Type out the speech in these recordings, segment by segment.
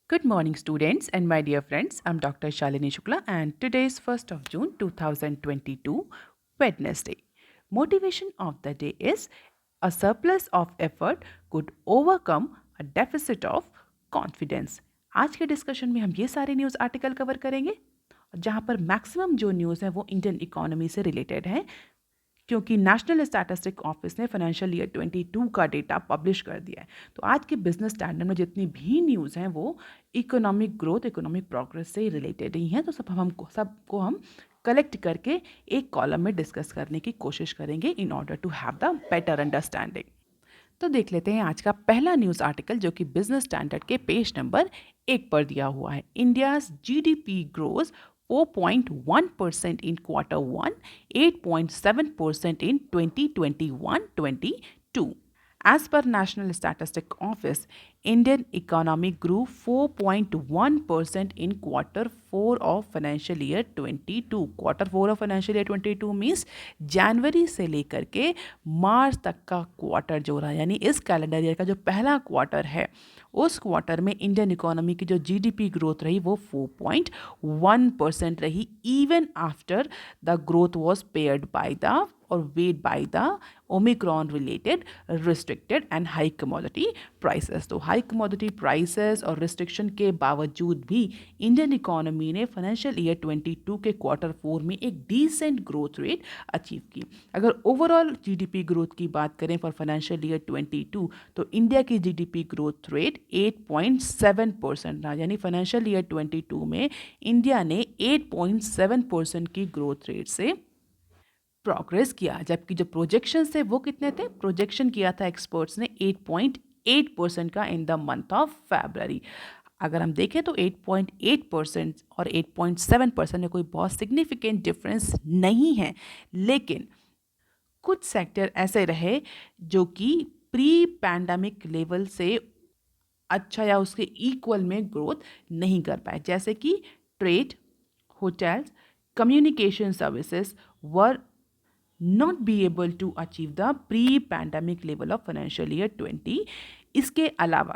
Good morning, students and my dear friends. I'm Dr. Shalini Shukla, and today is 1st of June 2022, Wednesday. Motivation of the day is a surplus of effort could overcome a deficit of confidence. आज के discussion में हम ये सारे news article cover करेंगे जहाँ पर maximum जो न्यूज़ है वो इंडियन इकोनॉमी से रिलेटेड है, क्योंकि नेशनल स्टैटिस्टिक ऑफिस ने फाइनेंशियल ईयर 22 का डेटा पब्लिश कर दिया है। तो आज के बिजनेस स्टैंडर्ड में जितनी भी न्यूज़ हैं वो इकोनॉमिक ग्रोथ, इकोनॉमिक प्रोग्रेस से रिलेटेड ही हैं। तो सबको हम कलेक्ट करके एक कॉलम में डिस्कस करने की कोशिश करेंगे in order to have the better understanding. तो देख लेते हैं आज का पहला न्यूज़ आर्टिकल जो कि बिजनेस स्टैंडर्ड के पेज नंबर 1 पर दिया हुआ है। India's GDP grows 4.1% in Q1, 8.7% in 2021-22. As per National Statistic Office, Indian economy grew 4.1% in Q4 of financial year 22. Q4 of financial year 22 means जनवरी से लेकर के मार्च तक का क्वार्टर जो रहा, यानी इस कैलेंडर ईयर का जो पहला क्वार्टर है उस क्वार्टर में इंडियन इकोनॉमी की जो जीडीपी ग्रोथ रही वो 4.1% रही, even after the growth was paired by the और weighed by the omicron related restricted and high commodity prices. तो हाई कमोडिटी प्राइसेस और रिस्ट्रिक्शन के बावजूद भी इंडियन इकोनॉमी ने फाइनेंशियल ईयर 22 के Q4 में एक डिसेंट ग्रोथ रेट अचीव की। अगर ओवरऑल जीडीपी ग्रोथ की बात करें फॉर फाइनेंशियल ईयर 22, तो इंडिया की जीडीपी ग्रोथ रेट 8.7% रहा, यानी फाइनेंशियल ईयर 22 में इंडिया ने 8.7% की ग्रोथ रेट से प्रोग्रेस किया, जबकि जो प्रोजेक्शन थे वो कितने थे? प्रोजेक्शन किया था एक्सपर्ट्स ने 8.8% का इन द मंथ ऑफ फरवरी। अगर हम देखें तो 8.8% और 8.7% में कोई बहुत सिग्निफिकेंट डिफरेंस नहीं है, लेकिन कुछ सेक्टर ऐसे रहे जो कि प्री पैंडमिक लेवल से अच्छा या उसके इक्वल में ग्रोथ नहीं कर पाए, जैसे कि trade, hotels, communication services were not be able to achieve the pre-pandemic level of financial year 20। इसके अलावा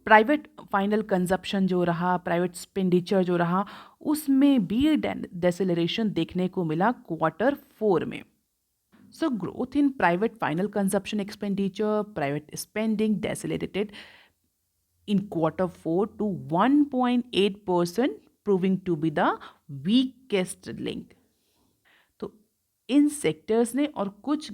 प्राइवेट फाइनल कंजप्शन जो रहा, प्राइवेट एक्सपेंडिचर जो रहा, उसमें भी डेसेलरेशन देखने को मिला Q4 में। So growth in private final consumption expenditure, private spending decelerated in Q4 to 1.8%, proving to be the weakest link। तो इन सेक्टर्स ने और कुछ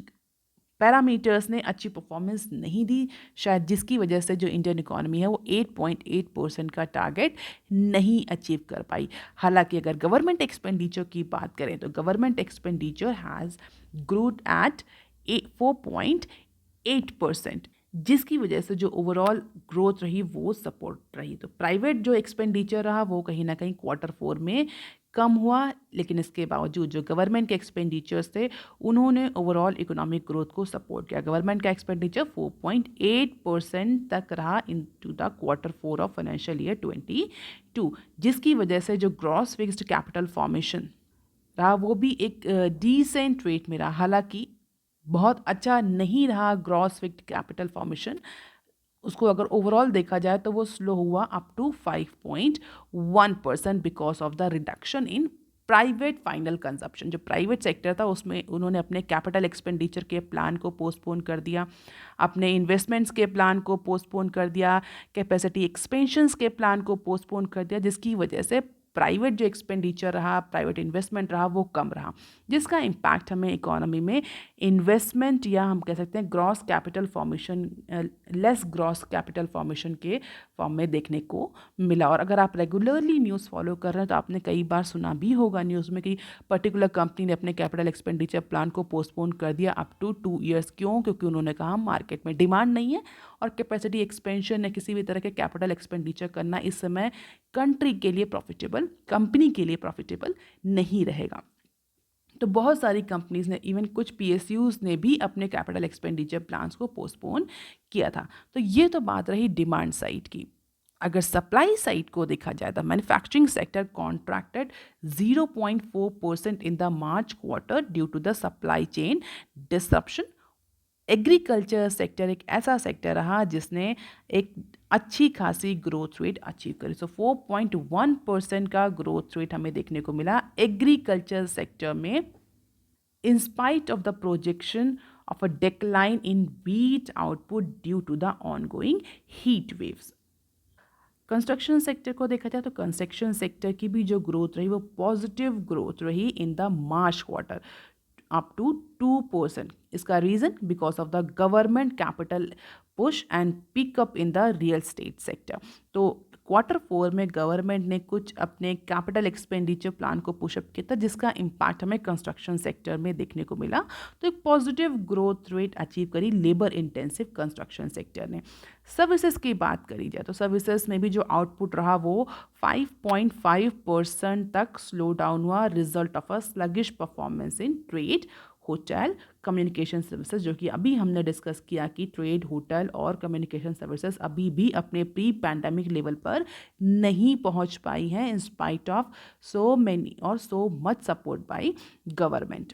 पैरामीटर्स ने अच्छी परफॉर्मेंस नहीं दी, शायद जिसकी वजह से जो इंडियन इकोनॉमी है वो 8.8% का टारगेट नहीं अचीव कर पाई। हालांकि अगर गवर्नमेंट एक्सपेंडिचर की बात करें तो government expenditure has growed at 4.8%, जिसकी वजह से जो ओवरऑल ग्रोथ रही वो सपोर्ट रही। तो प्राइवेट जो एक्सपेंडिचर रहा वो कहीं ना कहीं Q4 में कम हुआ, लेकिन इसके बावजूद जो गवर्नमेंट के एक्सपेंडिचर्स थे उन्होंने ओवरऑल इकोनॉमिक ग्रोथ को सपोर्ट किया। गवर्नमेंट का एक्सपेंडिचर 4.8% तक रहा in to the Q4 of financial year 22, जिसकी वजह से जो ग्रॉस फिक्स्ड कैपिटल फॉर्मेशन रहा वो भी एक डिसेंट रेट में रहा। हालांकि बहुत अच्छा नहीं रहा ग्रॉस फिक्स्ड कैपिटल फॉर्मेशन, उसको अगर ओवरऑल देखा जाए तो वो स्लो हुआ up to 5.1% because of the reduction in private final consumption. जो प्राइवेट सेक्टर था उसमें उन्होंने अपने कैपिटल एक्सपेंडिचर के प्लान को पोस्टपोन कर दिया, अपने इन्वेस्टमेंट्स के प्लान को पोस्टपोन कर दिया, कैपेसिटी एक्सपेंशंस के प्लान को पोस्टपोन कर दिया, जिसकी वजह से प्राइवेट जो एक्सपेंडिचर रहा, प्राइवेट इन्वेस्टमेंट रहा वो कम रहा, जिसका इम्पैक्ट हमें इकोनॉमी में इन्वेस्टमेंट या हम कह सकते हैं gross capital formation, less gross capital formation के फॉर्म में देखने को मिला। और अगर आप रेगुलरली न्यूज़ फॉलो कर रहे हैं तो आपने कई बार सुना भी होगा न्यूज़ में कि पर्टिकुलर कंपनी ने अपने कैपिटल एक्सपेंडिचर प्लान को पोस्टपोन कर दिया अप टू 2 ईयर्स। क्यों? क्योंकि उन्होंने कहा मार्केट में डिमांड नहीं है और कैपेसिटी एक्सपेंशन या किसी भी तरह के कैपिटल एक्सपेंडिचर करना इस समय कंट्री के लिए प्रॉफिटेबल, कंपनी के लिए प्रॉफिटेबल नहीं रहेगा। तो बहुत सारी कंपनीज ने, इवन कुछ पीएसयूज ने भी अपने कैपिटल एक्सपेंडिचर प्लान्स को पोस्टपोन किया था। तो ये तो बात रही डिमांड साइड की। अगर सप्लाई साइड को देखा जाए तो manufacturing sector contracted 0.4% in the March quarter due to the supply chain disruption agriculture sector एक ऐसा सेक्टर रहा जिसने एक अच्छी खासी ग्रोथ रेट अचीव करी। सो 4.1% का ग्रोथ रेट हमें देखने को मिला एग्रीकल्चर सेक्टर में, in spite of the projection of a decline in wheat output due to the ongoing heat waves. Construction sector को देखा जाए तो कंस्ट्रक्शन सेक्टर की भी जो ग्रोथ रही वो पॉजिटिव ग्रोथ रही in the March quarter up to 2%. इसका reason because of the government capital push and pickup in the real estate sector. तो Q4 में गवर्नमेंट ने कुछ अपने कैपिटल एक्सपेंडिचर प्लान को पुशअप किया था जिसका इम्पैक्ट हमें कंस्ट्रक्शन सेक्टर में देखने को मिला. तो एक पॉजिटिव ग्रोथ रेट अचीव करी लेबर इंटेंसिव कंस्ट्रक्शन सेक्टर ने. सर्विसेज की बात करी जाए तो सर्विसेज में भी जो आउटपुट रहा वो 5.5% तक स्लो डाउन हुआ, result of a sluggish performance in trade, hotel, communication services, जो कि अभी हमने डिस्कस किया कि ट्रेड, होटल और कम्युनिकेशन सर्विसेज अभी भी अपने प्री पैंडेमिक लेवल पर नहीं पहुंच पाई हैं in spite of so many और so much support by government.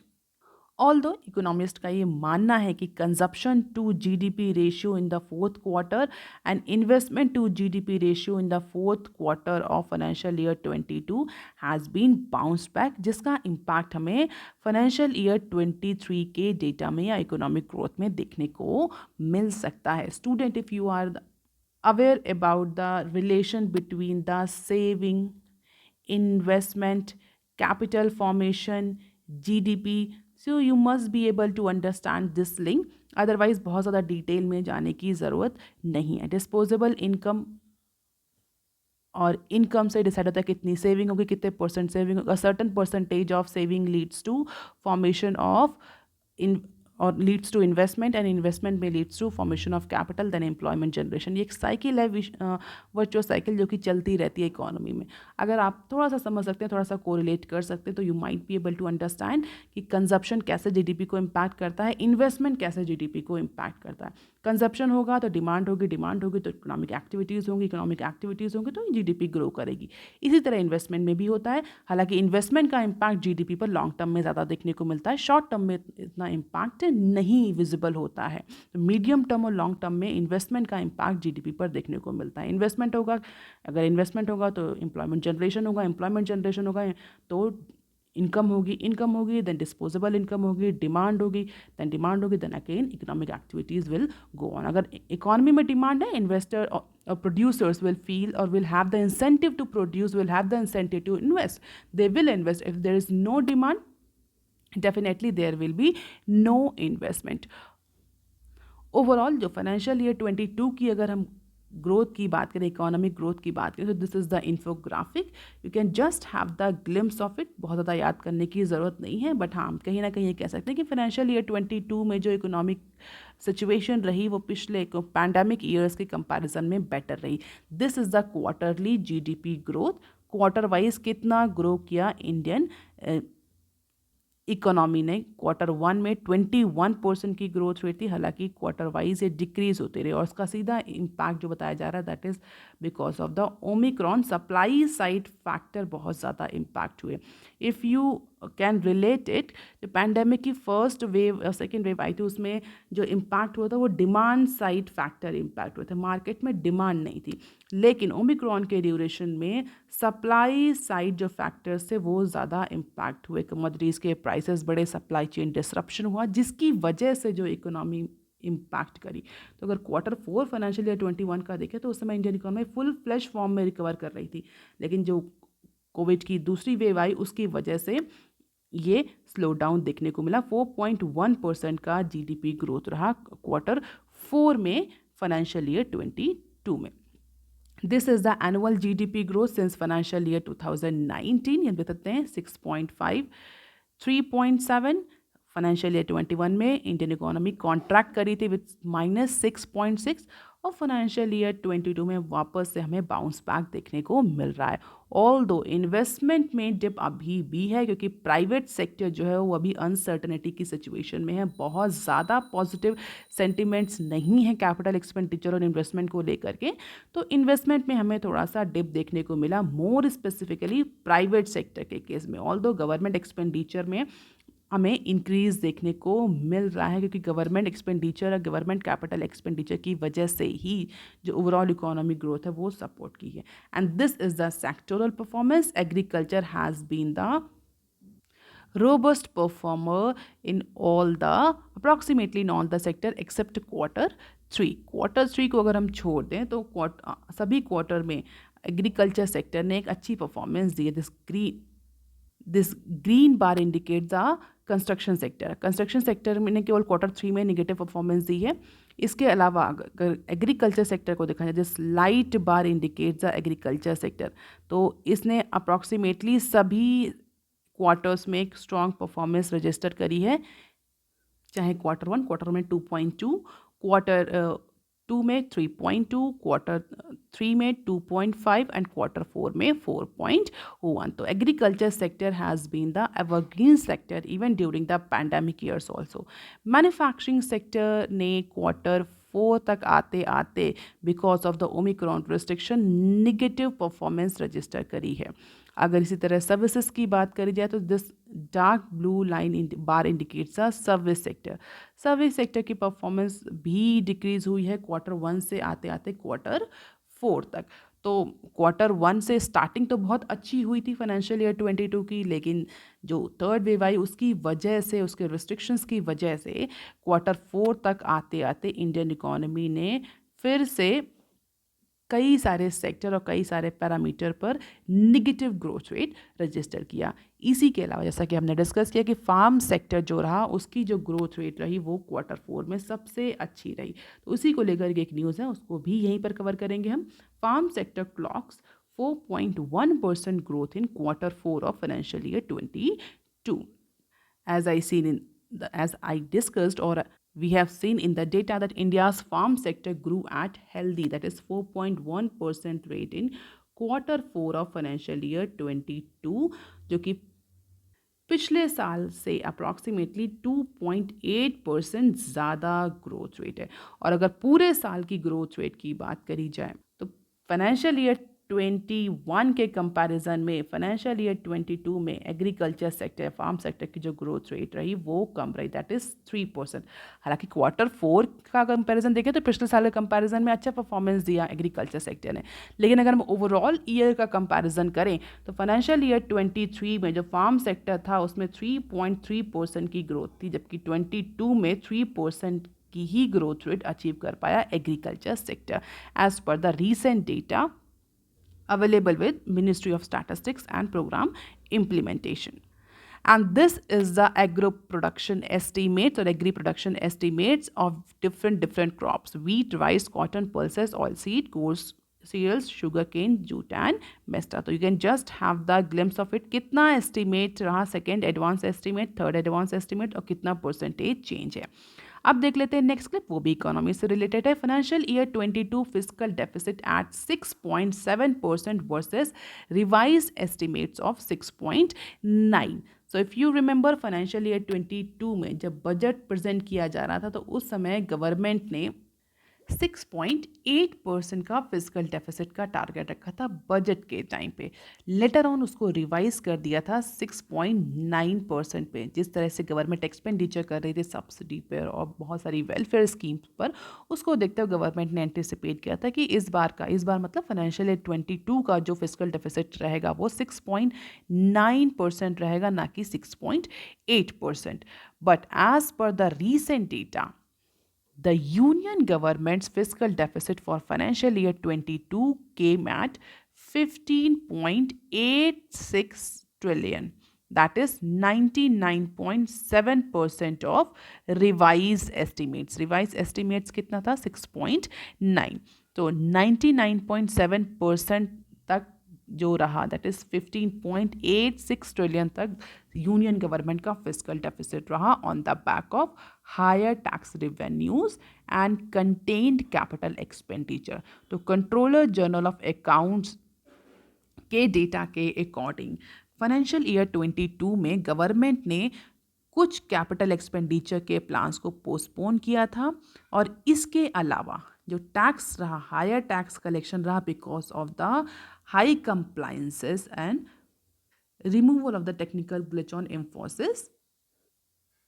Although economist का ये मानना है कि consumption to GDP ratio in the fourth quarter and investment to GDP ratio in the fourth quarter of financial year 22 has been bounce back, जिसका impact हमें financial year 23 के data में या इकोनॉमिक ग्रोथ में देखने को मिल सकता है. Student, if you are aware about the relation between the saving, investment, capital formation, GDP. So you must be able to understand this link. Otherwise बहुत ज़्यादा डिटेल में जाने की ज़रूरत नहीं है. डिस्पोजेबल इनकम और इनकम से डिसाइड होता है कितनी सेविंग होगी, कितने परसेंट सेविंग होगा. Certain percentage of saving leads to formation of in और leads to investment and investment में leads to formation of capital then employment generation. ये एक साइकिल है, वर्चुअस साइकिल, जो कि चलती रहती है इकोनॉमी में. अगर आप थोड़ा सा समझ सकते हैं, थोड़ा सा कोरिलेट कर सकते हैं, तो you might be able to understand कि कंजप्शन कैसे जीडीपी को इम्पैक्ट करता है, इन्वेस्टमेंट कैसे जीडीपी को इम्पैक्ट करता है. कंजप्शन होगा तो डिमांड होगी, डिमांड होगी तो इकोनॉमिक एक्टिविटीज़ होंगी, इकोनॉमिक एक्टिविटीज़ होंगी तो जीडीपी ग्रो करेगी. इसी तरह इन्वेस्टमेंट में भी होता है. हालांकि इन्वेस्टमेंट का इम्पैक्ट जीडीपी पर लॉन्ग टर्म में ज़्यादा देखने को मिलता है, शॉर्ट टर्म में इतना इम्पैक्ट नहीं विजिबल होता है. तो मीडियम टर्म और लॉन्ग टर्म में इन्वेस्टमेंट का इम्पैक्ट जीडीपी पर देखने को मिलता है. इन्वेस्टमेंट होगा, अगर इन्वेस्टमेंट होगा तो एम्प्लॉयमेंट जनरेशन होगा, एम्प्लॉयमेंट जनरेशन होगा तो इनकम होगी, इनकम होगी देन डिस्पोजेबल इनकम होगी, डिमांड होगी then again economic activities will go on. अगर इकोनॉमी में डिमांड है, इन्वेस्टर और प्रोड्यूसर्स विल फील और will have the incentive to produce, will have the incentive to invest, they will invest. If there is no demand, definitely there will be no investment. Overall जो financial year 22 की अगर हम growth की बात करें, economic growth की बात करें, तो this is the infographic. You can just have the glimpse of it. बहुत ज़्यादा याद करने की ज़रूरत नहीं है, बट हाँ कहीं ना कहीं ये कह सकते हैं कि फाइनेंशियल ईयर 22 में जो इकोनॉमिक सिचुएशन रही वो पिछले पैंडेमिक ईयर्स के कंपैरिजन में बेटर रही. This is the quarterly GDP growth. Quarter wise कितना ग्रो किया इंडियन इकोनॉमी ने. Q1 में 21% की ग्रोथ रेट थी, हालांकि क्वार्टर वाइज ये डिक्रीज होते रहे और उसका सीधा इम्पैक्ट जो बताया जा रहा है that is because of the Omicron. Supply side factor बहुत ज़्यादा इम्पैक्ट हुए. If you can relate it, जो पैंडेमिक की फर्स्ट वेव और सेकेंड वेव आई थी उसमें जो इम्पैक्ट हुआ था वो डिमांड साइड फैक्टर इम्पैक्ट हुए थे. मार्केट में डिमांड नहीं थी, लेकिन ओमिक्रॉन के ड्यूरेशन में सप्लाई साइड जो फैक्टर्स थे वो ज़्यादा इम्पैक्ट हुए. कमोडिटीज़ के प्राइसेस बढ़े, सप्लाई चेन डिसरप्शन हुआ, जिसकी वजह से जो इकोनॉमी इम्पैक्ट करी. तो अगर Q4 फाइनेंशियल ईयर 21 का देखें तो उस समय Indian economy full flash form में रिकवर कर रही थी, लेकिन जो कोविड की दूसरी वेव आई उसकी वजह से ये स्लो डाउन देखने को मिला. 4.1% का जीडीपी ग्रोथ रहा Q4 में फाइनेंशियल ईयर 22 में. This is the annual GDP growth since financial year 2019. ये बताते हैं 6.5, 3.7. फाइनेंशियल ईयर 21 में इंडियन इकोनॉमी कॉन्ट्रैक्ट करी थी विथ -6.6 और फाइनेंशियल ईयर 22 में वापस से हमें बाउंस बैक देखने को मिल रहा है. ऑल्दो इन्वेस्टमेंट में डिप अभी भी है क्योंकि प्राइवेट सेक्टर जो है वो अभी अनसर्टनिटी की सिचुएशन में है. बहुत ज़्यादा पॉजिटिव सेंटिमेंट्स नहीं है कैपिटल एक्सपेंडिचर और इन्वेस्टमेंट को लेकर के. तो इन्वेस्टमेंट में हमें थोड़ा सा डिप देखने को मिला, मोर स्पेसिफिकली प्राइवेट सेक्टर के केस में. ऑल्दो गवर्नमेंट एक्सपेंडिचर में हमें इंक्रीज देखने को मिल रहा है, क्योंकि गवर्नमेंट एक्सपेंडिचर और गवर्नमेंट कैपिटल एक्सपेंडिचर की वजह से ही जो ओवरऑल इकोनॉमिक ग्रोथ है वो सपोर्ट की है। And this is the sectoral performance. Agriculture has been the robust performer in all the approximately in all the sector except Q3। Q3 को अगर हम छोड़ दें तो सभी क्वार्टर में एग्रीकल्चर सेक्टर ने एक अच्छी परफॉर्मेंस दी है। This green bar indicate the construction sector में केवल Q3 में निगेटिव परफॉर्मेंस दी है। इसके अलावा अगर एग्रीकल्चर सेक्टर को देखा जाए, this light bar indicate the agriculture sector, तो इसने अप्रॉक्सीमेटली सभी क्वार्टर्स में एक स्ट्रॉन्ग परफॉर्मेंस रजिस्टर करी है, चाहे क्वार्टर में 2.2, Q2 में 3.2, Q3 में 2.5 एंड Q4 में 4.1। तो agriculture sector has been the evergreen sector even during the pandemic years also. Manufacturing sector ने Q4 तक आते आते because of the Omicron restriction negative performance register करी है। अगर इसी तरह सर्विसेज की बात करी जाए तो this dark blue line bar indicates a service sector की परफॉर्मेंस भी डिक्रीज हुई है Q1 से आते आते Q4 तक। तो Q1 से स्टार्टिंग तो बहुत अच्छी हुई थी फाइनेंशियल ईयर 22 की, लेकिन जो थर्ड वेव आई उसकी वजह से, उसके रिस्ट्रिक्शंस की वजह से Q4 तक आते आते इंडियन इकोनॉमी ने फिर से कई सारे सेक्टर और कई सारे पैरामीटर पर निगेटिव ग्रोथ रेट रजिस्टर किया। इसी के अलावा जैसा कि हमने डिस्कस किया कि फार्म सेक्टर जो रहा उसकी जो ग्रोथ रेट रही वो Q4 में सबसे अच्छी रही, तो उसी को लेकर एक न्यूज़ है, उसको भी यहीं पर कवर करेंगे हम। Farm sector clocks 4.1% growth in Q4 of financial year 22। As I discussed, or we have seen in the data that India's farm sector grew at healthy, that is 4.1% rate in Q4 of financial year 22, जो कि पिछले साल से approximately 2.8% ज़्यादा growth rate है। और अगर पूरे साल की ग्रोथ रेट की बात करी जाए तो फाइनेंशियल ईयर 21 के कंपैरिजन में फाइनेंशियल ईयर 22 में एग्रीकल्चर सेक्टर, फार्म सेक्टर की जो ग्रोथ रेट रही वो कम रही, दैट इज़ 3%। हालांकि Q4 का कंपैरिजन देखें तो पिछले साल के कंपैरिजन में अच्छा परफॉर्मेंस दिया एग्रीकल्चर सेक्टर ने, लेकिन अगर हम ओवरऑल ईयर का कंपैरिजन करें तो फाइनेंशियल ईयर 23 में जो फार्म सेक्टर था उसमें 3.3% की ग्रोथ थी, जबकि 22 में 3% की ही ग्रोथ रेट अचीव कर पाया agriculture sector, as per the recent data available with Ministry of Statistics and Program Implementation. And this is the agro production estimates or agri production estimates of different crops: wheat, rice, cotton, pulses, oilseed, coarse cereals, sugarcane, jute and mesta. So you can just have the glimpse of it. कितना estimate रहा second advance estimate, third advance estimate और कितना percentage change है। अब देख लेते हैं next clip, वो भी इकोनॉमी से रिलेटेड है। Financial year 22 fiscal deficit at 6.7% versus revise estimates of 6.9। So if you remember financial year 22 में जब बजट प्रेजेंट किया जा रहा था तो उस समय गवर्नमेंट ने 6.8% का फिजिकल डेफिसिट का टारगेट रखा था बजट के टाइम पे। लेटर ऑन उसको रिवाइज कर दिया था 6.9% पे। जिस तरह से गवर्नमेंट एक्सपेंडिचर कर रही थी सब्सिडी पर और बहुत सारी वेलफेयर स्कीम्स पर, उसको देखते हुए गवर्नमेंट ने एंटिसिपेट किया था कि इस बार मतलब फाइनेंशियल ईयर 22 का जो फिजिकल डेफिसिट रहेगा वो 6.9% रहेगा, ना कि 6.8%। But as per the recent data, the union government's fiscal deficit for financial year 22 came at 15.86 trillion. That is 99.7% of revised estimates. Revised estimates कितना था? 6.9. तो 99.7% तक जो रहा, दैट इज 15.86 ट्रिलियन तक यूनियन गवर्नमेंट का फिजिकल डेफिसिट रहा on the back of higher tax revenues and contained capital expenditure. तो कंट्रोलर जनरल ऑफ अकाउंट्स के डेटा के अकॉर्डिंग फाइनेंशियल ईयर 22 में गवर्नमेंट ने कुछ कैपिटल एक्सपेंडिचर के प्लान्स को पोस्टपोन किया था, और इसके अलावा जो टैक्स रहा, हायर टैक्स कलेक्शन रहा because of the high compliances and removal of the technical glitch on Infosys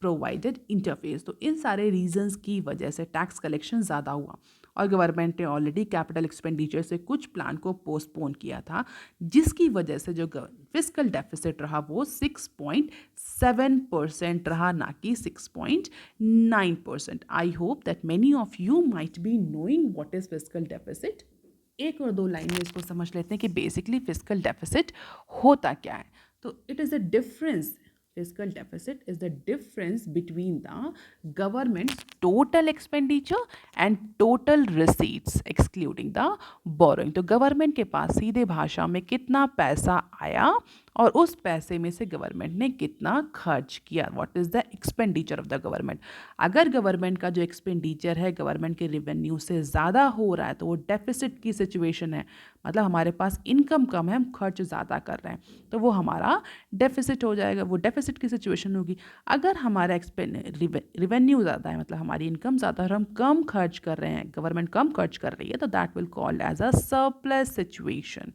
provided interface. तो इन सारे रीजंस की वजह से टैक्स कलेक्शन ज़्यादा हुआ और गवर्नमेंट ने ऑलरेडी कैपिटल एक्सपेंडिचर से कुछ प्लान को पोस्टपोन किया था, जिसकी वजह से जो फिस्कल डेफिसिट रहा वो 6.7% रहा, ना कि 6.9%। I hope that many of you might be knowing what is fiscal deficit. एक और दो लाइन में इसको समझ लेते हैं कि बेसिकली फिस्कल डेफिसिट होता क्या है। तो it is a difference, fiscal deficit is the difference between the government's total expenditure and total receipts excluding the borrowing। तो गवर्नमेंट के पास सीधे भाषा में कितना पैसा आया और उस पैसे में से गवर्नमेंट ने कितना खर्च किया, what is the expenditure of the government. अगर गवर्नमेंट का जो एक्सपेंडिचर है गवर्नमेंट के रेवेन्यू से ज़्यादा हो रहा है तो वो डेफिसिट की सिचुएशन है, मतलब हमारे पास इनकम कम है, हम खर्च ज़्यादा कर रहे हैं, तो वो हमारा डेफिसिट हो जाएगा, वो डेफिसिट की सिचुएशन होगी। अगर हमारा रेवेन्यू ज़्यादा है, मतलब हमारी इनकम ज़्यादा है और हम कम खर्च कर रहे हैं, गवर्नमेंट कम खर्च कर रही है, तो that will called as a surplus situation.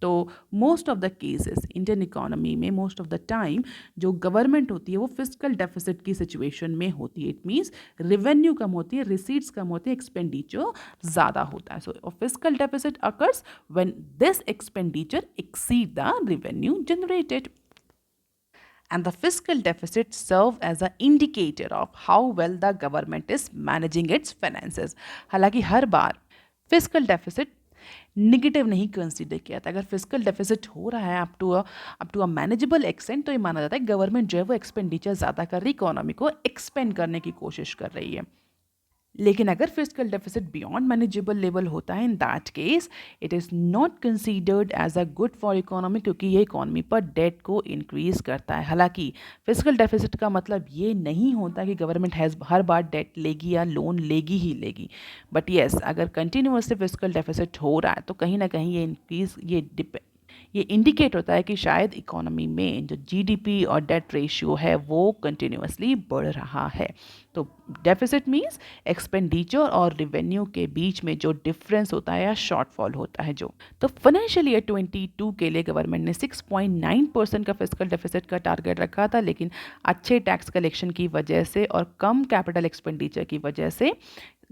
तो most of the cases Indian economy में मोस्ट ऑफ द टाइम जो गवर्नमेंट होती है वो फिस्कल डेफिसिट की सिचुएशन में होती है। इट मीन्स रेवेन्यू कम होती है, रिसीट्स कम होती है, एक्सपेंडिचर ज़्यादा होता है। So fiscal deficit occurs when this expenditure exceed the revenue generated. And the fiscal deficit serve as an indicator of how well the government is managing its finances। हालांकि हर बार फिस्कल डेफिसिट निगेटिव नहीं consider किया था। अगर fiscal deficit हो रहा है up to a manageable extent तो ये माना जाता है गवर्नमेंट जो है वो एक्सपेंडिचर ज़्यादा कर रही, इकोनॉमी को एक्सपेंड करने की कोशिश कर रही है। लेकिन अगर fiscal deficit beyond manageable level होता है, in that case it is not considered as a good for economy, क्योंकि ये इकोनॉमी पर डेट को इंक्रीज करता है। हालांकि फिस्कल डेफिसिट का मतलब ये नहीं होता कि गवर्नमेंट हर बार डेट लेगी या लोन लेगी ही लेगी, बट येस अगर कंटिन्यूसली फिस्कल डेफिसिट हो रहा है तो कहीं ना कहीं ये इंक्रीज ये इंडिकेट होता है कि शायद इकोनॉमी में जो जीडीपी और डेट रेशियो है वो कंटिन्यूसली बढ़ रहा है। तो डेफिसिट मीन्स एक्सपेंडिचर और रेवेन्यू के बीच में जो डिफरेंस होता है या शॉर्टफॉल होता है जो। तो फाइनेंशियल ईयर 22 के लिए गवर्नमेंट ने 6.9% का फिस्कल डेफिसिट का टारगेट रखा था, लेकिन अच्छे टैक्स कलेक्शन की वजह से और कम कैपिटल एक्सपेंडिचर की वजह से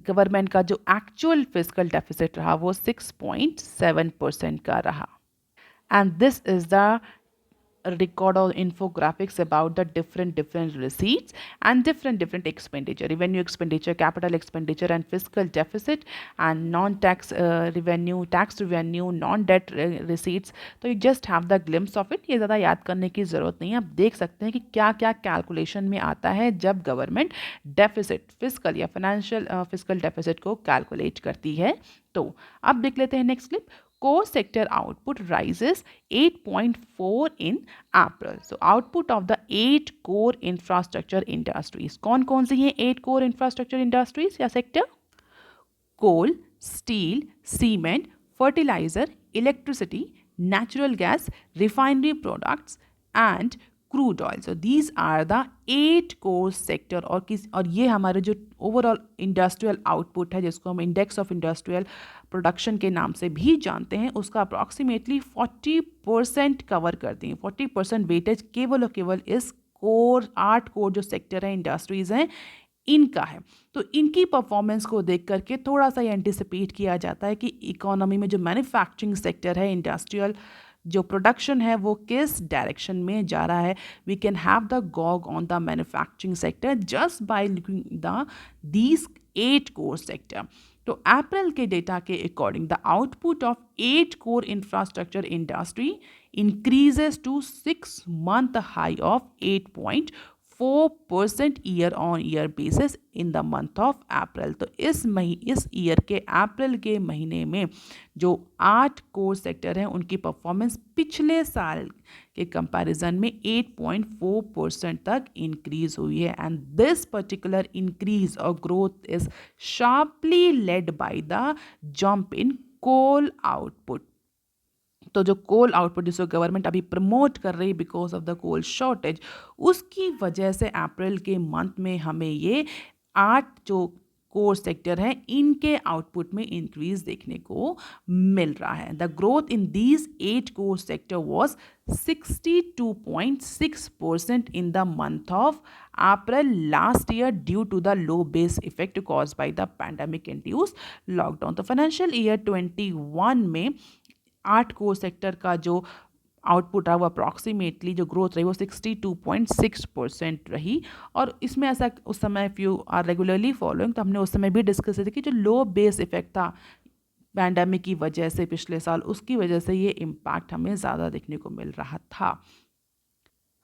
गवर्नमेंट का जो एक्चुअल फिस्कल डेफिसिट रहा वो 6.7% का रहा। And this is the record of infographics about the different receipts and different expenditure, revenue expenditure, capital expenditure and fiscal deficit and non-tax revenue, tax revenue, non-debt receipts। तो you just have the glimpse of it, ये ज़्यादा याद करने की ज़रूरत नहीं है। आप देख सकते हैं कि क्या क्या कैलकुलेशन में आता है जब गवर्नमेंट डेफिसिट फिस्कल या फाइनेंशियल फिस्कल डेफिसिट को कैलकुलेट करती है। तो अब देख लेते हैं next clip. Core sector output rises 8.4 in April। So output of the 8 core infrastructure industries, कौन कौन सी हैं 8 core infrastructure industries या sector? Coal, steel, cement, fertilizer, electricity, natural gas, refinery products and crude oil. So these are the 8 core sector. और ये हमारे जो overall industrial output है जिसको हम इंडेक्स ऑफ इंडस्ट्रियल प्रोडक्शन के नाम से भी जानते हैं, उसका अप्रॉक्सीमेटली 40% कवर करती हैं। 40% वेटेज केवल और केवल इस कोर 8 कोर जो सेक्टर है इंडस्ट्रीज़ हैं इनका है। तो इनकी परफॉर्मेंस को देख करके थोड़ा सा ये एंटिसिपेट किया जाता है कि इकोनॉमी में जो मैन्युफैक्चरिंग सेक्टर है, इंडस्ट्रियल जो प्रोडक्शन है वो किस डायरेक्शन में जा रहा है। We can have the gauge on the manufacturing sector just by looking the these 8 core sector. तो अप्रैल के डेटा के according the output of 8 core infrastructure industry increases to 6 month high of 8.4% year on year basis in the month of April. तो इस year के अप्रैल के महीने में जो 8 कोर सेक्टर हैं उनकी परफॉर्मेंस पिछले साल के कंपैरिजन में 8.4% तक इंक्रीज हुई है। एंड दिस पर्टिकुलर इंक्रीज और growth is sharply led by the jump in coal output. तो जो कोल आउटपुट जिसको गवर्नमेंट अभी प्रमोट कर रही है because of the coal shortage, उसकी वजह से अप्रैल के मंथ में हमें ये 8 जो कोर सेक्टर हैं, इनके आउटपुट में इंक्रीज देखने को मिल रहा है। The growth in these 8 core sector was 62.6% in the month of April last year due to the low base effect caused by the pandemic induced lockdown। तो फाइनेंशियल ईयर 21 में 8 core sector का जो output रहा वो approximately जो growth रही वो 62.6% रही। और इसमें ऐसा उस समय if you are regularly following तो हमने उस समय भी डिस्कस किया कि जो लो बेस इफेक्ट था पैंडेमिक की वजह से पिछले साल, उसकी वजह से ये इम्पैक्ट हमें ज़्यादा देखने को मिल रहा था।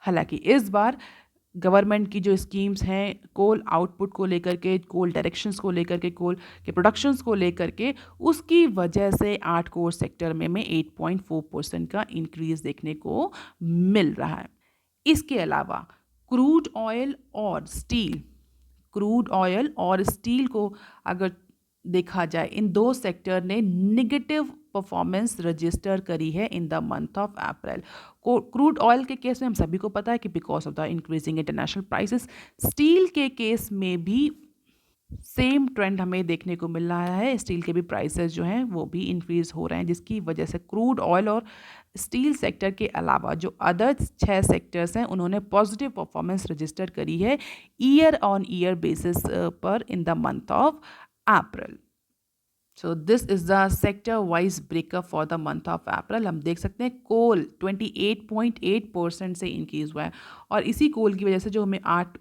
हालांकि इस बार गवर्नमेंट की जो स्कीम्स हैं कोल आउटपुट को लेकर के, कोल डायरेक्शंस को लेकर के, कोल के प्रोडक्शंस को लेकर के, उसकी वजह से 8 कोर सेक्टर में 8.4% का इंक्रीज देखने को मिल रहा है। इसके अलावा क्रूड ऑयल और स्टील को अगर देखा जाए, इन दो सेक्टर ने निगेटिव परफॉर्मेंस रजिस्टर करी है इन the month of April. Crude oil के केस में हम सभी को पता है कि because of the increasing international prices, steel के केस में भी सेम ट्रेंड हमें देखने को मिल रहा है। स्टील के भी प्राइसेस जो हैं वो भी इंक्रीज हो रहे हैं, जिसकी वजह से क्रूड ऑयल और स्टील सेक्टर के अलावा जो अदर 6 सेक्टर्स हैं उन्होंने पॉजिटिव परफॉर्मेंस रजिस्टर करी है ईयर ऑन ईयर बेसिस पर इन the month of April. So this is the sector wise breakup for the month of अप्रैल। हम देख सकते हैं कोल 28.8% से इंक्रीज हुआ है, और इसी कोल की वजह से जो हमें 8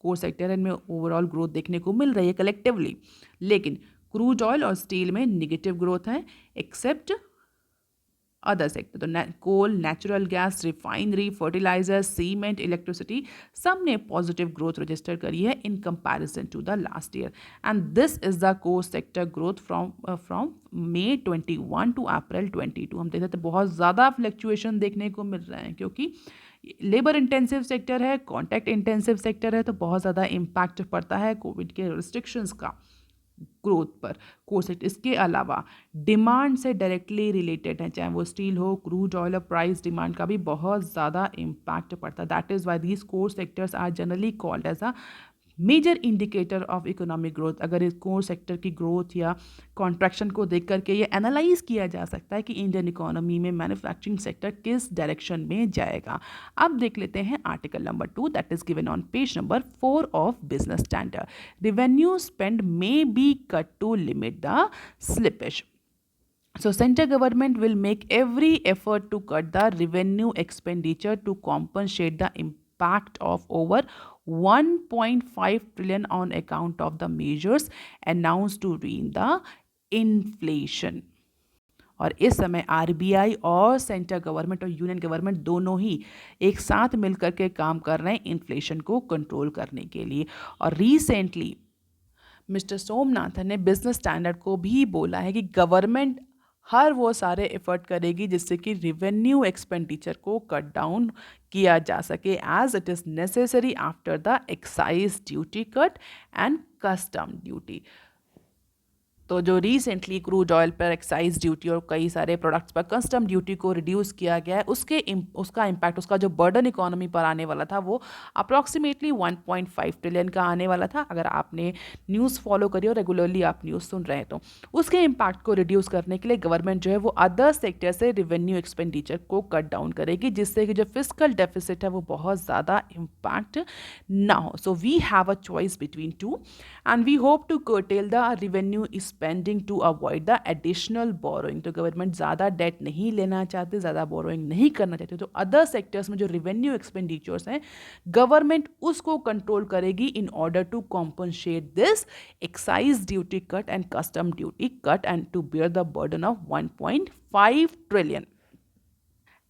कोर सेक्टर इनमें ओवरऑल ग्रोथ देखने को मिल रही है कलेक्टिवली। लेकिन क्रूड ऑयल और स्टील में निगेटिव ग्रोथ है एक्सेप्ट अदर सेक्टर। तो coal, natural gas, refinery, fertiliser, cement, electricity सब ने पॉजिटिव ग्रोथ रजिस्टर करी है in comparison to the last year. And this is the core sector growth from May 21 to April 22। हम देखते हैं बहुत ज़्यादा फ्लक्चुएशन देखने को मिल रहे हैं, क्योंकि लेबर इंटेंसिव सेक्टर है, कॉन्टैक्ट इंटेंसिव सेक्टर है, तो बहुत ज़्यादा इम्पैक्ट पड़ता है कोविड के रिस्ट्रिक्शंस का ग्रोथ पर कोर सेक्टर। इसके अलावा डिमांड से डायरेक्टली रिलेटेड है, चाहे वो स्टील हो, क्रूड ऑयल और प्राइस डिमांड का भी बहुत ज़्यादा इम्पैक्ट पड़ता है। That is why these core sectors are generally called as a major indicator of economic growth. अगर इस कोर सेक्टर की ग्रोथ या कॉन्ट्रैक्शन को देख करके ये एनालाइज किया जा सकता है कि इंडियन इकोनॉमी में मैन्युफैक्चरिंग सेक्टर किस डायरेक्शन में जाएगा। अब देख लेते हैं article number 2 that is given on page number 4 of Business Standard. Revenue spend may be cut to limit the slippage. So central government will make every effort to cut the revenue expenditure to compensate the impact of over 1.5 trillion on account of the measures announced to rein the inflation। और इस समय RBI और central government और union government दोनों ही एक साथ मिलकर के काम कर रहे हैं इन्फ्लेशन को कंट्रोल करने के लिए। और रिसेंटली मिस्टर सोमनाथन ने बिजनेस स्टैंडर्ड को भी बोला है कि गवर्नमेंट हर वो सारे एफर्ट करेगी जिससे कि रिवेन्यू एक्सपेंडिचर को कट डाउन किया जा सके as it is necessary after the excise duty cut and custom duty. तो जो रिसेंटली क्रूड ऑयल पर एक्साइज ड्यूटी और कई सारे प्रोडक्ट्स पर कस्टम ड्यूटी को रिड्यूस किया गया है, उसका इम्पैक्ट, उसका जो बर्डन इकोनॉमी पर आने वाला था वो अप्रॉक्सीमेटली 1.5 ट्रिलियन का आने वाला था। अगर आपने न्यूज़ फॉलो करी और रेगुलरली आप न्यूज़ सुन रहे हैं तो उसके इम्पैक्ट को रिड्यूस करने के लिए गवर्नमेंट जो है वो अदर सेक्टर से रिवेन्यू एक्सपेंडिचर को कट डाउन करेगी, जिससे कि जो फिजिकल डेफिसिट है वो बहुत ज़्यादा इम्पैक्ट ना हो। So we have a choice between two and we hope to curtail the revenue spending to avoid the additional borrowing. तो गवर्नमेंट ज़्यादा डेट नहीं लेना चाहते, ज़्यादा बोरोइंग नहीं करना चाहते, तो अदर सेक्टर्स में जो रेवेन्यू एक्सपेंडिचर्स हैं गवर्नमेंट उसको कंट्रोल करेगी in order to compensate this excise duty cut and custom duty cut and to bear the burden of 1.5 trillion.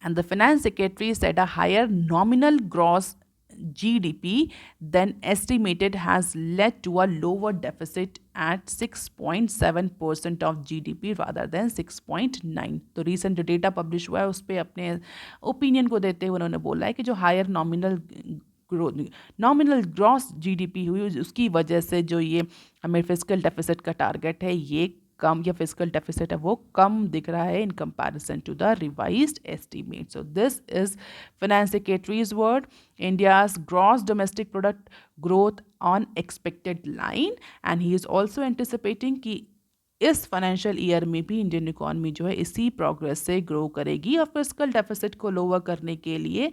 And the finance secretary said a higher nominal gross GDP than estimated has led to a lower deficit at 6.7% of GDP rather than 6.9। तो recent जो data publish हुआ है उस पर अपने opinion को देते हुए उन्होंने बोला है कि जो हायर नॉमिनल ग्रॉस जीडीपी हुई उसकी वजह से जो ये हमें फिजिकल डेफिसिट का टारगेट है ये कम, या फिजिकल डेफिसिट है वो कम दिख रहा है in comparison to the revised estimate. So this is finance secretary's word. India's gross domestic product growth on expected line, and he is also anticipating कि इस फाइनेंशियल ईयर में भी इंडियन इकोनॉमी जो है इसी प्रोग्रेस से ग्रो करेगी, और फिजिकल डेफिसिट को लोअर करने के लिए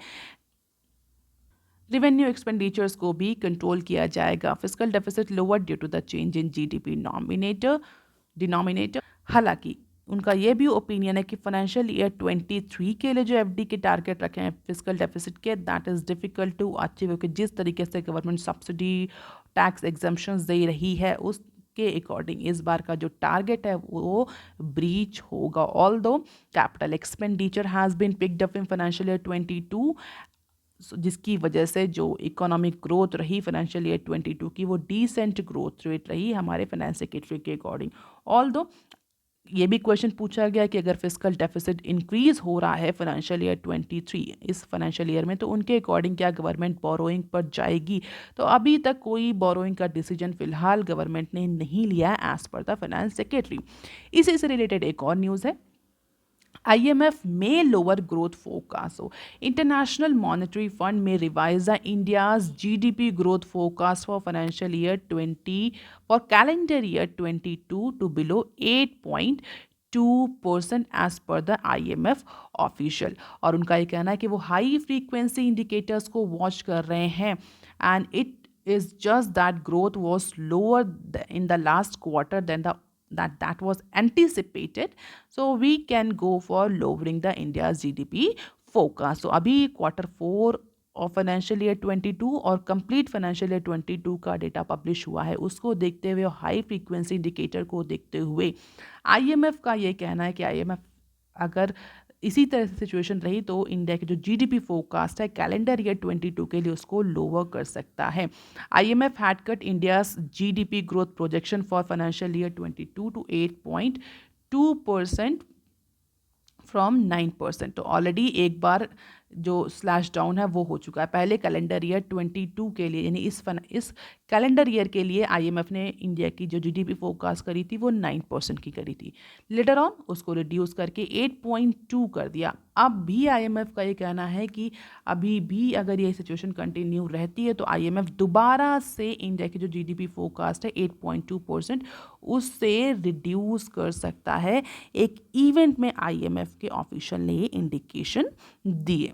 रेवेन्यू एक्सपेंडिचर्स को भी कंट्रोल किया जाएगा. Physical deficit lower due to the change in GDP denominator. हालांकि उनका ये भी ओपिनियन है कि फाइनेंशियल ईयर 23 के लिए जो एफडी के टारगेट रखे हैं फिजिकल डेफिसिट के, that is difficult to achieve, क्योंकि जिस तरीके से गवर्नमेंट सब्सिडी टैक्स एग्जम्पशंस दे रही है उसके अकॉर्डिंग इस बार का जो टारगेट है वो ब्रीच होगा. Although capital expenditure has been picked up in financial year 22, जिसकी वजह से जो इकोनॉमिक ग्रोथ रही फाइनेंशियल ईयर 22 की वो डिसेंट ग्रोथ रेट रही हमारे फाइनेंस सेक्रेटरी के अकॉर्डिंग. ऑल्दो ये भी क्वेश्चन पूछा गया कि अगर फिजिकल डेफिसिट इंक्रीज हो रहा है फाइनेंशियल ईयर 23 इस फाइनेंशियल ईयर में, तो उनके अकॉर्डिंग क्या गवर्नमेंट बोरोइंग पर जाएगी. तो अभी तक कोई बोरोइंग का डिसीजन फिलहाल गवर्नमेंट ने नहीं लिया है as per the finance secretary. इसी से रिलेटेड एक और न्यूज़ है. IMF may lower growth forecast. So, International Monetary Fund may revise the India's GDP growth forecast for financial year 20 for calendar year 22 to below 8.2% as per the IMF official. और उनका ये कहना है कि वो हाई फ्रीक्वेंसी इंडिकेटर्स को watch कर रहे हैं, and it is just that growth was lower in the last quarter than that was anticipated, so we can go for lowering the India's GDP forecast. So अभी Q4 और financial year 22 और complete financial year 22 का data publish हुआ है, उसको देखते हुए high frequency indicator को देखते हुए IMF का ये कहना है कि IMF अगर इसी तरह से सिचुएशन रही तो इंडिया की जो जीडीपी फोरकास्ट है कैलेंडर ईयर 22 के लिए उसको लोअर कर सकता है. IMF had cut India's GDP growth projection for financial year 22 to 8.2% from 9%. तो ऑलरेडी एक बार जो स्लैश डाउन है वो हो चुका है. पहले कैलेंडर ईयर 22 के लिए, यानी इस कैलेंडर ईयर के लिए IMF ने इंडिया की जो जीडीपी फोरकास्ट करी थी वो 9% की करी थी. लेटर ऑन उसको रिड्यूस करके 8.2 कर दिया. अब भी IMF का ये कहना है कि अभी भी अगर ये सिचुएशन कंटिन्यू रहती है तो IMF दोबारा से इंडिया की जो जीडीपी फोरकास्ट है 8.2% उससे रिड्यूस कर सकता है. एक इवेंट में IMF के ऑफिशियल ने ये इंडिकेशन दिए.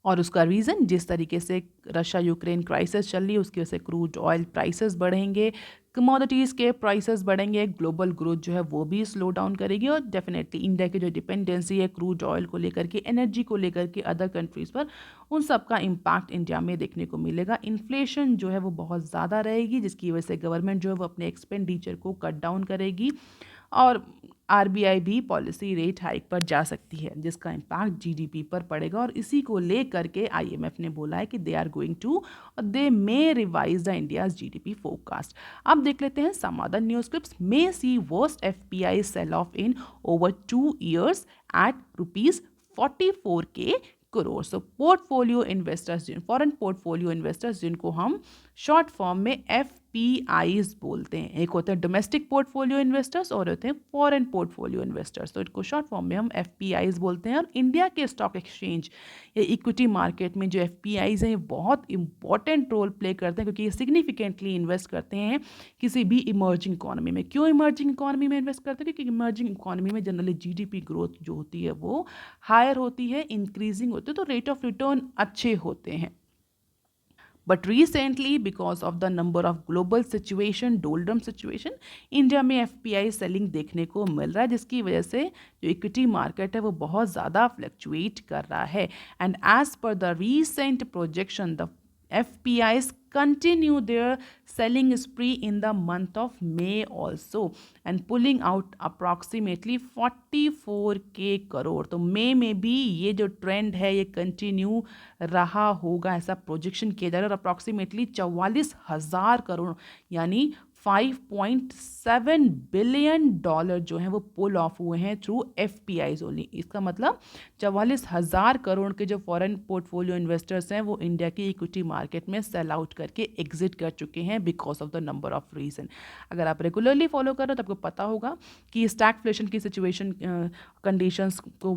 और उसका रीज़न जिस तरीके से रशिया यूक्रेन क्राइसिस चल रही है उसकी वजह से क्रूड ऑयल प्राइसेस बढ़ेंगे, कमोडिटीज़ के प्राइसेस बढ़ेंगे, ग्लोबल ग्रोथ जो है वो भी स्लो डाउन करेगी, और डेफिनेटली इंडिया की जो डिपेंडेंसी है क्रूड ऑयल को लेकर के, एनर्जी को लेकर के अदर कंट्रीज़ पर, उन सब का इम्पैक्ट इंडिया में देखने को मिलेगा. इन्फ्लेशन जो है वो बहुत ज़्यादा रहेगी जिसकी वजह से गवर्नमेंट जो है वो अपने एक्सपेंडिचर को कट डाउन करेगी, और RBI भी पॉलिसी रेट हाइक पर जा सकती है जिसका इम्पैक्ट जीडीपी पर पड़ेगा. और इसी को लेकर के IMF ने बोला है कि they may revise the India's GDP forecast. अब देख लेते हैं some other news clips. May see worst FPI sell off in over 2 years at ₹44K crore. So portfolio investors, foreign portfolio investors जिनको हम शॉर्ट फॉर्म में FPIs बोलते हैं, एक होते हैं डोमेस्टिक पोर्टफोलियो इन्वेस्टर्स और होते हैं फॉरेन पोर्टफोलियो इन्वेस्टर्स, तो इनको शॉर्ट फॉर्म में हम FPIs बोलते हैं. और इंडिया के स्टॉक एक्सचेंज या इक्विटी मार्केट में जो FPIs हैं ये बहुत इंपॉर्टेंट रोल प्ले करते हैं क्योंकि ये सिग्निफिकेंटली इन्वेस्ट करते हैं किसी भी इमर्जिंग इकॉनमी में. क्यों इमर्जिंग इकॉनमी में इन्वेस्ट करते हैं? क्योंकि इमर्जिंग इकॉनमी में जनरली जीडीपी ग्रोथ जो होती है वो हायर होती है, इंक्रीजिंग होती है, तो रेट ऑफ रिटर्न अच्छे होते हैं. But recently, because of the number of global situation, doldrum situation, India में FPI सेलिंग देखने को मिल रहा है जिसकी वजह से जो इक्विटी मार्केट है वो बहुत ज़्यादा फ्लक्चुएट कर रहा है. And as per the recent projection the FPIs continue their selling spree in the month of May also and pulling out approximately 44K crore. तो मई में भी ये जो ट्रेंड है ये कंटिन्यू रहा होगा ऐसा प्रोजेक्शन किया जा रहा है, और अप्रॉक्सीमेटली 44,000 करोड़ यानी $5.7 बिलियन जो हैं वो पुल ऑफ हुए हैं थ्रू FPIs ओनली। इसका मतलब 44,000 करोड़ के जो फॉरेन पोर्टफोलियो इन्वेस्टर्स हैं वो इंडिया की इक्विटी मार्केट में सेल आउट करके एग्जिट कर चुके हैं because of the number of reason. अगर आप रेगुलरली फॉलो कर रहे हो तो आपको पता होगा कि स्टैगफ्लेशन की सिचुएशन कंडीशंस को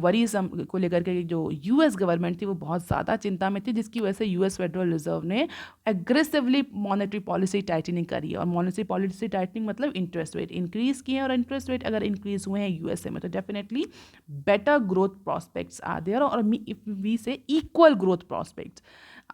को लेकर के जो यूएस गवर्नमेंट थी वो बहुत ज़्यादा चिंता में थी, जिसकी वजह से यूएस फेडरल रिजर्व ने एग्रेसिवली मॉनेटरी पॉलिसी टाइटनिंग करी है। और मॉनेटरी पॉलिसी टाइटनिंग मतलब इंटरेस्ट रेट इंक्रीज किए हैं, और इंटरेस्ट रेट अगर इंक्रीज हुए हैं यूएसए में तो definitely better growth prospects are there, और if we say equal growth prospects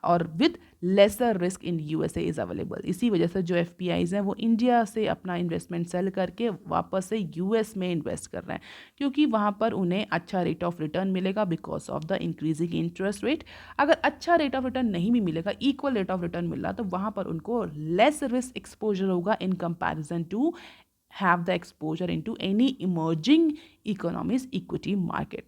और with lesser risk in USA is available. इसी वजह से जो एफपीआईज हैं वो इंडिया से अपना इन्वेस्टमेंट सेल करके वापस से यूएस में इन्वेस्ट कर रहे हैं, क्योंकि वहाँ पर उन्हें अच्छा रेट ऑफ रिटर्न मिलेगा because of the increasing interest rate. अगर अच्छा रेट ऑफ रिटर्न नहीं भी मिलेगा, इक्वल रेट ऑफ रिटर्न मिल रहा, तो वहाँ पर उनको लेस रिस्क एक्सपोजर होगा in comparison to have the exposure into any emerging economies equity market.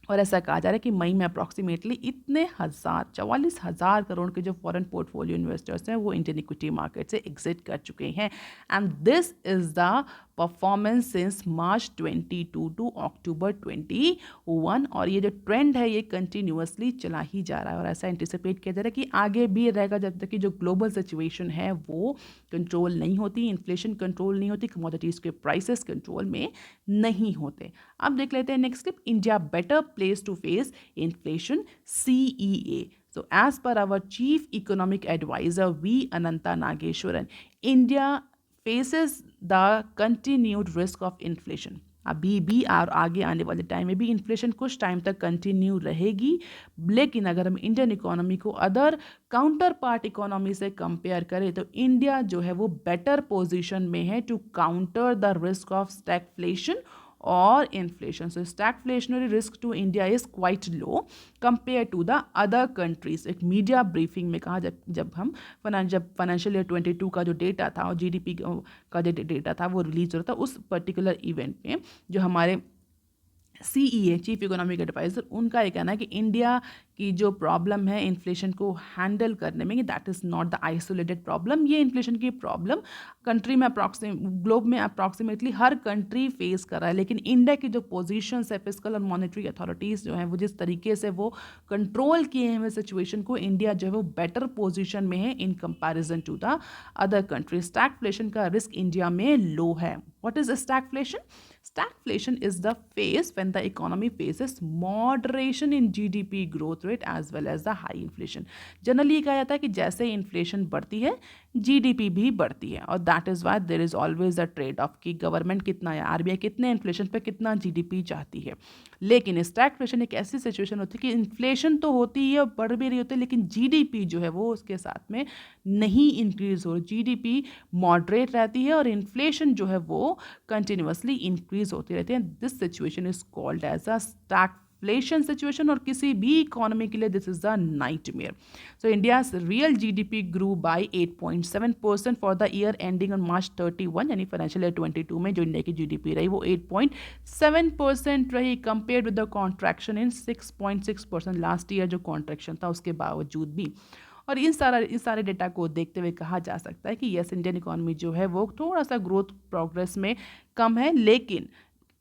और ऐसा कहा जा रहा है कि मई में अप्रॉक्सीमेटली इतने 44,000 करोड़ के जो फॉरेन पोर्टफोलियो इन्वेस्टर्स हैं वो इंडियन इक्विटी मार्केट से एग्जिट कर चुके हैं। And this is the performance since March 22 to October 21। और ये जो ट्रेंड है ये कंटिन्यूअसली चला ही जा रहा है, और ऐसा एंटिसिपेट किया जा रहा है कि आगे भी रहेगा जब तक कि जो ग्लोबल सिचुएशन है वो कंट्रोल नहीं होती, इन्फ्लेशन कंट्रोल नहीं होती, कमोडिटीज़ के प्राइसेस कंट्रोल में नहीं होते। अब देख लेते हैं next clip, India better place to face inflation CEA. So as per our chief economic advisor V. Ananta Nageshwaran, India faces the continued risk of inflation. अभी भी और आगे आने वाले टाइम में भी इन्फ्लेशन कुछ टाइम तक कंटिन्यू रहेगी, लेकिन अगर हम इंडियन इकोनॉमी को अदर काउंटर पार्ट इकोनॉमी से कंपेयर करें तो इंडिया जो है वो बेटर पोजीशन में है to counter the risk of stagflation और inflation. So stagflationary risk to India is quite low compare to the other countries. एक मीडिया ब्रीफिंग में कहा जब फाइनेंशियल ईयर 22 का जो डेटा था और जीडीपी का जो डेटा था वो रिलीज हो रहा था, उस पर्टिकुलर इवेंट में जो हमारे CEA चीफ इकोनॉमिक एडवाइजर उनका ये कहना है कि इंडिया की जो प्रॉब्लम है इन्फ्लेशन को हैंडल करने में, that is not the isolated problem. ये इन्फ्लेशन की प्रॉब्लम कंट्री में ग्लोब में अप्रॉक्सीमेटली हर कंट्री फेस कर रहा है, लेकिन इंडिया की जो पोजीशन है फिस्कल और मॉनेटरी अथॉरिटीज़ जो हैं वो जिस तरीके से वो कंट्रोल किए हैं सिचुएशन को, इंडिया जो है वो बेटर पोजिशन में है in comparison to the other country. Stagflation का रिस्क इंडिया में लो है। What is stagflation? Stagflation is the phase when the economy faces moderation in GDP growth rate as well as the high inflation. Generally ये कहा जाता है कि जैसे inflation बढ़ती है GDP भी बढ़ती है, और that is why there is always a trade off कि गवर्नमेंट कितना है, RBI कितने इन्फ्लेशन पे कितना GDP चाहती है। लेकिन स्टैगफ्लेशन एक ऐसी सिचुएशन होती है कि इन्फ्लेशन तो होती है और बढ़ भी रही होती है, लेकिन GDP जो है वो उसके साथ में नहीं इंक्रीज हो, GDP मॉडरेट रहती है और इन्फ्लेशन जो है वो कंटिन्यूअसली इंक्रीज होती रहती है। This situation is called as a stagflation situation, और किसी भी इकोनॉमी के लिए this is the nightmare. So India's real GDP grew by 8.7% for the year ending on March 31, यानी फाइनेंशियल ईयर 22 में जो इंडिया की GDP रही वो 8.7% रही, compare with the contraction in 6.6% last year जो कॉन्ट्रैक्शन था उसके बावजूद भी। और इस सारे डेटा को देखते हुए कहा जा सकता है कि यस, इंडियन इकोनॉमी जो है वो थोड़ा सा ग्रोथ प्रोग्रेस में कम है, लेकिन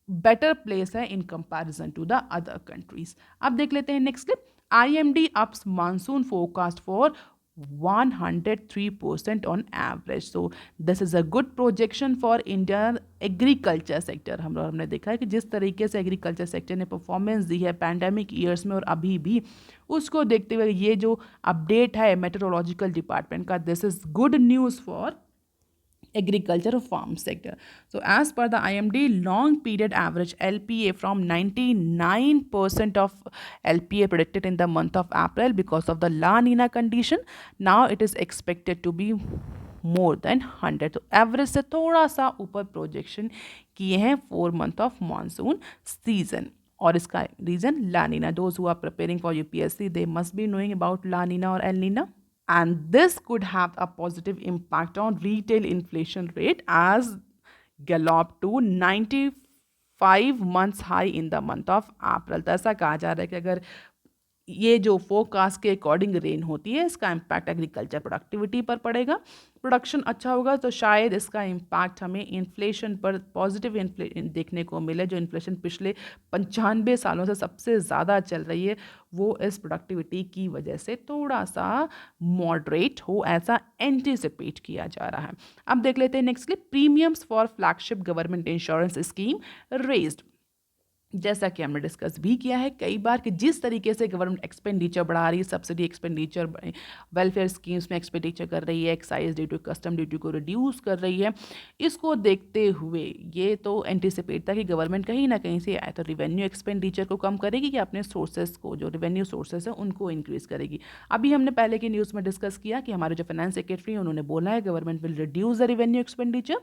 बेटर प्लेस है in comparison to the other countries. अब देख लेते हैं next clip, IMD ups monsoon forecast for 103% on average. So this is a good projection for Indian agriculture sector. हमने देखा है कि जिस तरीके से एग्रीकल्चर सेक्टर ने परफॉर्मेंस दी है पैंडेमिक ईयर्स में और अभी भी, उसको देखते हुए ये जो अपडेट है मेट्रोलॉजिकल डिपार्टमेंट का, this is good news for agriculture or farm sector. So as per the IMD long period average LPA from 99% of LPA predicted in the month of April because of the La Nina condition, now it is expected to be more than 100. तो average से थोड़ा सा ऊपर projection किए हैं 4 month of monsoon season. और इसका reason La Nina. Those who are preparing for UPSC, they must be knowing about La Nina or El Nina. And this could have a positive impact on retail inflation rate as galloped to 95 months high in the month of April. तो ऐसा कहा जा रहा है कि अगर ये जो फोरकास्ट के अकॉर्डिंग रेन होती है, इसका इम्पैक्ट एग्रीकल्चर प्रोडक्टिविटी पर पड़ेगा। प्रोडक्शन अच्छा होगा तो शायद इसका इम्पैक्ट हमें इन्फ्लेशन पर पॉजिटिव देखने को मिले। जो इन्फ्लेशन पिछले 95 सालों से सबसे ज़्यादा चल रही है, वो इस प्रोडक्टिविटी की वजह से थोड़ा सा मॉडरेट हो, ऐसा एंटिसिपेट किया जा रहा है। अब देख लेते हैं nextly, premiums for flagship government insurance scheme raised. जैसा कि हमने डिस्कस भी किया है कई बार कि जिस तरीके से गवर्नमेंट एक्सपेंडिचर बढ़ा रही है, सब्सिडी एक्सपेंडिचर, वेलफेयर स्कीम्स में एक्सपेंडिचर कर रही है, एक्साइज ड्यूटी, कस्टम ड्यूटी को रिड्यूस कर रही है, इसको देखते हुए ये तो एंटिसिपेट था कि गवर्नमेंट कहीं ना कहीं से या तो रिवेन्यू एक्सपेंडिचर को कम करेगी कि अपने सोर्सेज को, जो रिवेन्यू सोर्सेज है उनको इंक्रीज करेगी। अभी हमने पहले की न्यूज़ में डिस्कस किया कि हमारे जो फाइनेंस सेक्रेटरी हैं उन्होंने बोला है government will reduce the revenue expenditure.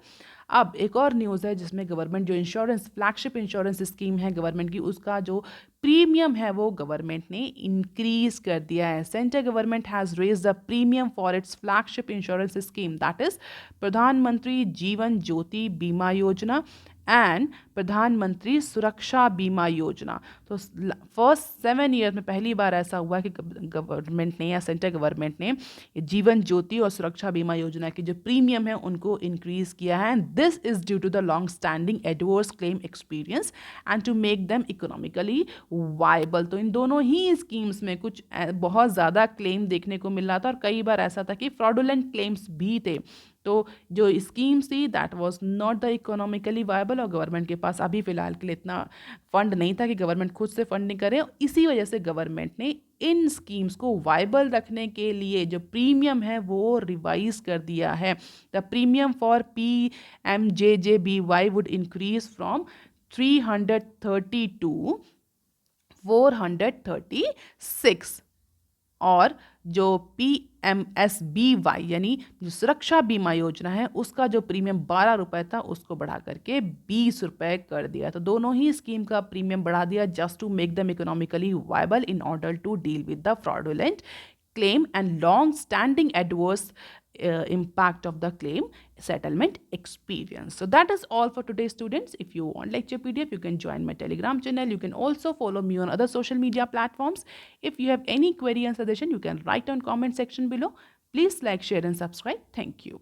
अब एक और न्यूज़ है जिसमें गवर्नमेंट जो इंश्योरेंस, फ्लैगशिप इंश्योरेंस स्कीम है गवर्नमेंट की, उसका जो प्रीमियम है वो गवर्नमेंट ने इंक्रीज कर दिया है। Central government has raise the premium for its flagship insurance scheme, that is Pradhan Mantri Jeevan ज्योति बीमा योजना एंड प्रधानमंत्री सुरक्षा बीमा योजना। तो फर्स्ट 7 ईयर में पहली बार ऐसा हुआ कि गवर्नमेंट ने या सेंट्रल गवर्नमेंट ने जीवन ज्योति और सुरक्षा बीमा योजना के जो प्रीमियम है उनको इंक्रीज किया है। And this is due to the long standing adverse claim experience and to make them economically viable. तो इन दोनों ही स्कीम्स में कुछ बहुत ज़्यादा क्लेम देखने को मिल रहा था और कई बार ऐसा था कि फ्रॉडुलेंट क्लेम्स भी थे। तो जो स्कीम्स थी that was not the economically viable और गवर्नमेंट के पास अभी फ़िलहाल के लिए इतना फंड नहीं था कि गवर्नमेंट खुद से फंडिंग करे। इसी वजह से गवर्नमेंट ने इन स्कीम्स को वायबल रखने के लिए जो प्रीमियम है वो रिवाइज कर दिया है। The premium for PMJJBY would increase from 330 to 436 और जो PMSBY यानी जो सुरक्षा बीमा योजना है उसका जो प्रीमियम 12 रुपए था उसको बढ़ा करके 20 रुपए कर दिया। तो दोनों ही स्कीम का प्रीमियम बढ़ा दिया just to make them economically viable in order to deal with the fraudulent claim and long-standing adverse impact of the claim settlement experience. So that is all for today, students. If you want lecture PDF, you can join my Telegram channel. You can also follow me on other social media platforms. If you have any query and suggestion, you can write on comment section below. Please like, share and subscribe. Thank you.